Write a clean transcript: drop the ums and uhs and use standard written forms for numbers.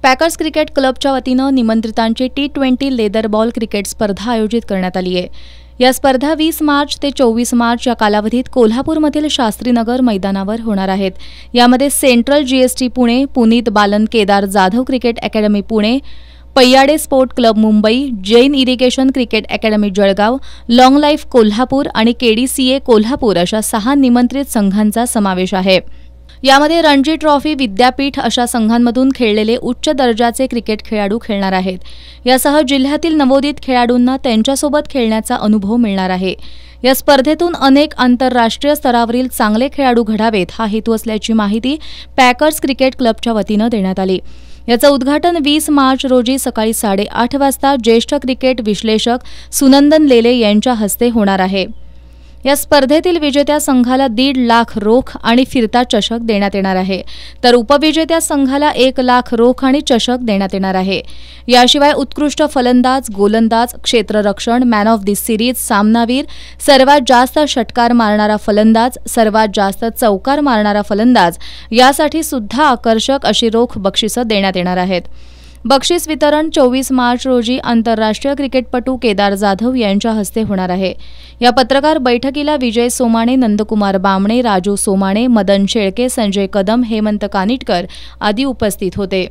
Packers cricket क्लबच्या वतीनं निमंत्रितांची T20 leather ball cricket स्पर्धा आयोजित करण्यात आली आहे। या स्पर्धा 20 मार्च ते 24 मार्च या कालावधीत कोल्हापूरमधील शास्त्रीनगर मैदानावर होणार आहेत। यामध्ये central GST Pune, Puneet Balan Kedar Jadhav cricket academy Pune, Payyade sport club Mumbai, Jain irrigation cricket academy Jalgaon, long life Kolhapur आणि KDCA कोल्हापूर अशा 6 निमंत्रित संघांचा समावेश आहे। यामध्ये रणजी ट्रॉफी, विद्यापीठ अशा संघांमधून खेळलेले उच्च दर्जाचे क्रिकेट खेळाडू खेळणार आहेत। यासह जिल्ह्यातील नवोदित खेळाडूंना त्यांच्यासोबत खेळण्याचा अनुभव मिळणार आहे। या स्पर्धेतून अनेक आंतरराष्ट्रीय स्तरावरील चांगले खेळाडू घडावेत हा हेतू असल्याची माहिती पॅकर्स क्रिकेट क्लबच्या वतीनं देण्यात आली। याचं उद्घाटन 20 मार्च रोजी सकाळी 8:30 वाजता ज्येष्ठ क्रिकेट विश्लेषक सुनंदन लेले यांच्या हस्ते होणार आहे। या स्पर्धेतील विजेत्या संघाला 1.5 लाख रोख आणि फिरता चषक देण्यात येणार आहे, तर उपविजेत्या संघाला 1 लाख रोख आणि चषक देण्यात येणार आहे। याशिवाय उत्कृष्ट फलंदाज, गोलंदाज, क्षेत्ररक्षण, मॅन ऑफ द सिरीज, सामनावीर, सर्वात जास्त षटकार मारणारा फलंदाज, सर्वात जास्त चौकार मारणारा फलंदाज यासाठी सुद्धा आकर्षक अशी रोख बक्षिसं देण्यात येणार आहेत। बक्षीस वितरण 24 मार्च रोजी आंतरराष्ट्रीय क्रिकेटपटू केदार जाधव यांच्या हस्ते होणार आहे। या पत्रकार बैठकीला विजय सोमाणे, नंदकुमार बामणे, राजू सोमाणे, मदन शेळके, संजय कदम, हेमंत कानिटकर आदी उपस्थित होते।